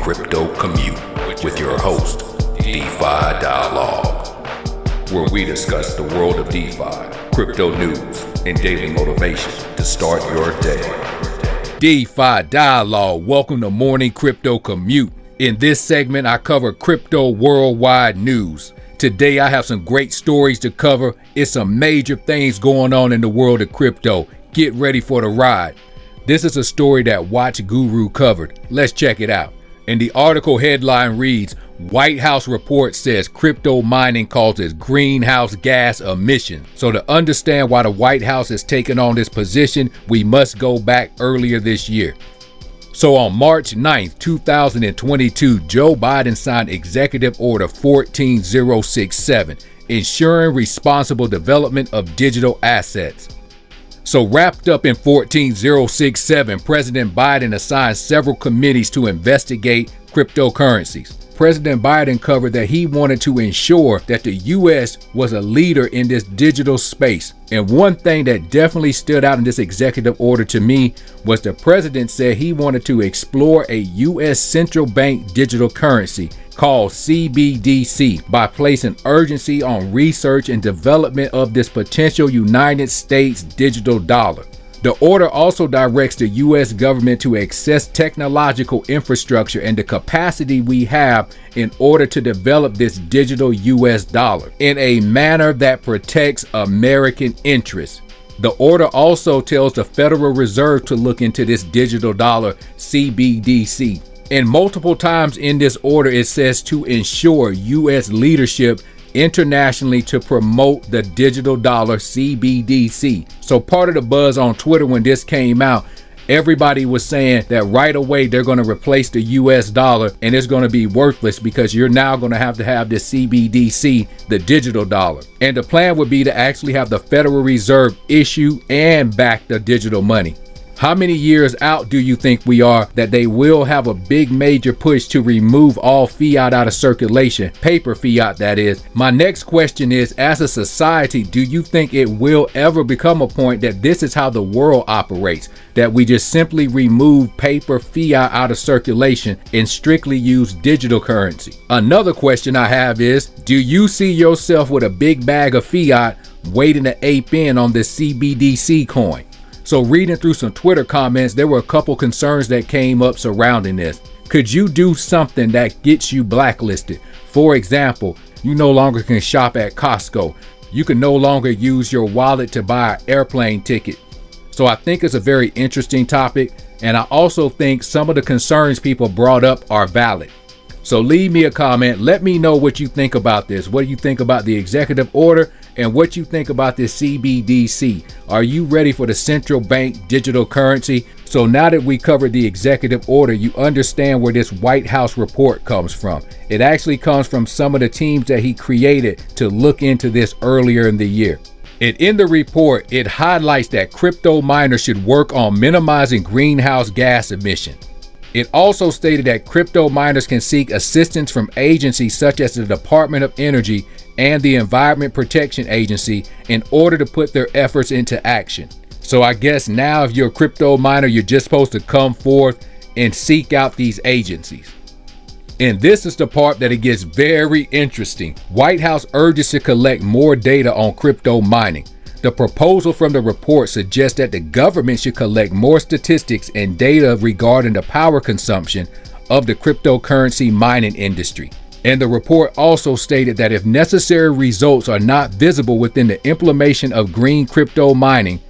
Crypto Commute with your host, DeFi Dialogue, where we discuss the world of DeFi, crypto news, and daily motivation to start your day. DeFi Dialogue, welcome to Morning Crypto Commute. In this segment, I cover crypto worldwide news. Today, I have some great stories to cover. It's some major things going on in the world of crypto. Get ready for the ride. This is a story that Watch Guru covered. Let's check it out. And the article headline reads, White House report says crypto mining causes greenhouse gas emission. So to understand why the White House has taken on this position, we must go back earlier this year. So on March 9th, 2022, Joe Biden signed Executive Order 14067, ensuring responsible development of digital assets. So wrapped up in 14067, President Biden assigned several committees to investigate cryptocurrencies. President Biden covered that he wanted to ensure that the U.S. was a leader in this digital space. And one thing that definitely stood out in this executive order to me was the president said he wanted to explore a U.S. central bank digital currency called CBDC by placing urgency on research and development of this potential United States digital dollar. The order also directs the U.S. government to access technological infrastructure and the capacity we have in order to develop this digital U.S. dollar in a manner that protects American interests. The order also tells the Federal Reserve to look into this digital dollar CBDC. And multiple times in this order, it says to ensure U.S. leadership internationally to promote the digital dollar CBDC. So part of the buzz on Twitter when this came out, everybody was saying that right away they're going to replace the US dollar and it's going to be worthless because you're now going to have this CBDC, the digital dollar. And the plan would be to actually have the Federal Reserve issue and back the digital money. How many years out do you think we are that they will have a big major push to remove all fiat out of circulation, paper fiat that is? My next question is, as a society, do you think it will ever become a point that this is how the world operates, that we just simply remove paper fiat out of circulation and strictly use digital currency? Another question I have is, do you see yourself with a big bag of fiat waiting to ape in on this CBDC coin? So reading through some Twitter comments, there were a couple concerns that came up surrounding this. Could you do something that gets you blacklisted? For example, you no longer can shop at Costco. You can no longer use your wallet to buy an airplane ticket. So I think it's a very interesting topic. And I also think some of the concerns people brought up are valid. So leave me a comment. Let me know what you think about this. What do you think about the executive order and what you think about this CBDC? Are you ready for the central bank digital currency? So now that we covered the executive order, you understand where this White House report comes from. It actually comes from some of the teams that he created to look into this earlier in the year. And in the report, it highlights that crypto miners should work on minimizing greenhouse gas emission. It also stated that crypto miners can seek assistance from agencies such as the Department of Energy and the Environment Protection Agency in order to put their efforts into action. So I guess now if you're a crypto miner, you're just supposed to come forth and seek out these agencies. And this is the part that it gets very interesting. White House urges to collect more data on crypto mining. The proposal from the report suggests that the government should collect more statistics and data regarding the power consumption of the cryptocurrency mining industry. And the report also stated that if necessary results are not visible within the implementation of green crypto mining,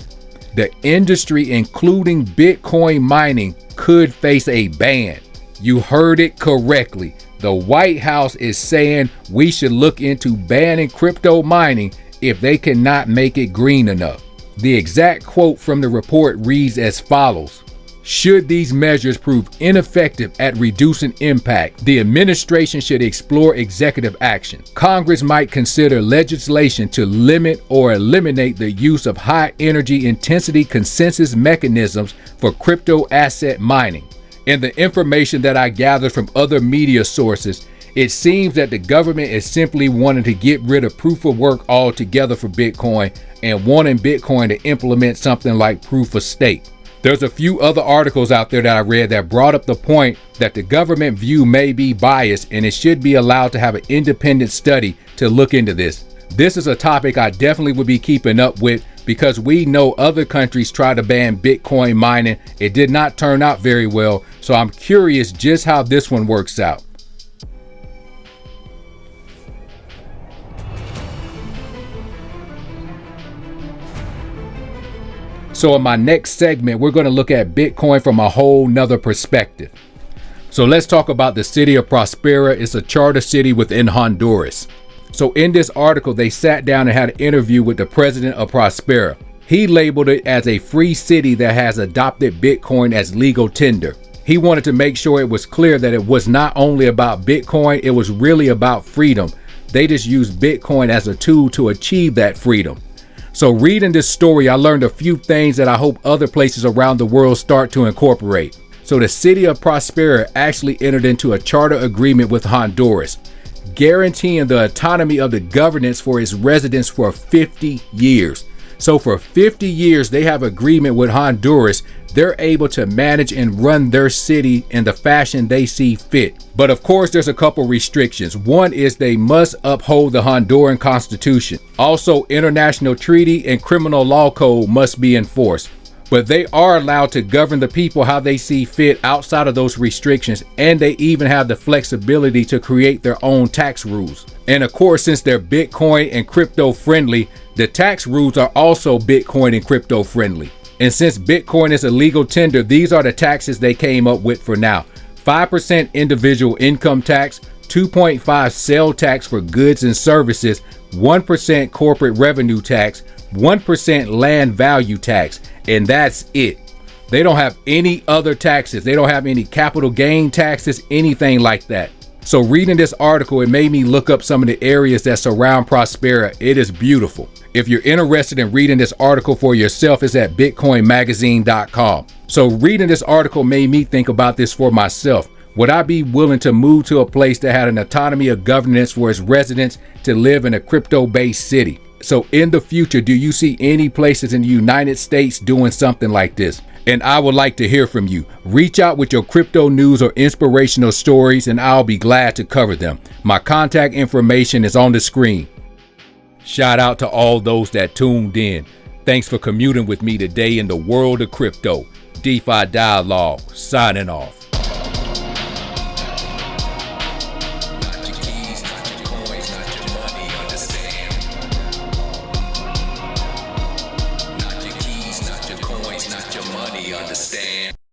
the industry, including Bitcoin mining, could face a ban. You heard it correctly. The White House is saying we should look into banning crypto mining if they cannot make it green enough. The exact quote from the report reads as follows. Should these measures prove ineffective at reducing impact, the administration should explore executive action. Congress might consider legislation to limit or eliminate the use of high energy intensity consensus mechanisms for crypto asset mining. In the information that I gathered from other media sources, it seems that the government is simply wanting to get rid of proof of work altogether for Bitcoin and wanting Bitcoin to implement something like proof of stake. There's a few other articles out there that I read that brought up the point that the government view may be biased and it should be allowed to have an independent study to look into this. This is a topic I definitely would be keeping up with because we know other countries try to ban Bitcoin mining. It did not turn out very well, so I'm curious just how this one works out. So in my next segment, we're going to look at Bitcoin from a whole nother perspective. So let's talk about the city of Prospera. It's a charter city within Honduras. So in this article, they sat down and had an interview with the president of Prospera. He labeled it as a free city that has adopted Bitcoin as legal tender. He wanted to make sure it was clear that it was not only about Bitcoin, it was really about freedom. They just used Bitcoin as a tool to achieve that freedom. So reading this story, I learned a few things that I hope other places around the world start to incorporate. So the city of Prospera actually entered into a charter agreement with Honduras, guaranteeing the autonomy of the governance for its residents for 50 years. So for 50 years, they have agreement with Honduras. They're able to manage and run their city in the fashion they see fit. But of course, there's a couple restrictions. One is they must uphold the Honduran Constitution. Also, international treaty and criminal law code must be enforced. But they are allowed to govern the people how they see fit outside of those restrictions, and they even have the flexibility to create their own tax rules. And of course, since they're Bitcoin and crypto friendly, the tax rules are also Bitcoin and crypto friendly. And since Bitcoin is a legal tender, these are the taxes they came up with for now. 5% individual income tax, 2.5% sale tax for goods and services, 1% corporate revenue tax, 1% land value tax, and that's it. They don't have any other taxes. They don't have any capital gain taxes, anything like that. So reading this article, it made me look up some of the areas that surround Prospera. It is beautiful. If you're interested in reading this article for yourself, it's at bitcoinmagazine.com. So reading this article made me think about this for myself. Would I be willing to move to a place that had an autonomy of governance for its residents to live in a crypto-based city? So in the future, do you see any places in the United States doing something like this? And I would like to hear from you. Reach out with your crypto news or inspirational stories, and I'll be glad to cover them. My contact information is on the screen. Shout out to all those that tuned in. Thanks for commuting with me today in the world of crypto. DeFi Dialogue, signing off.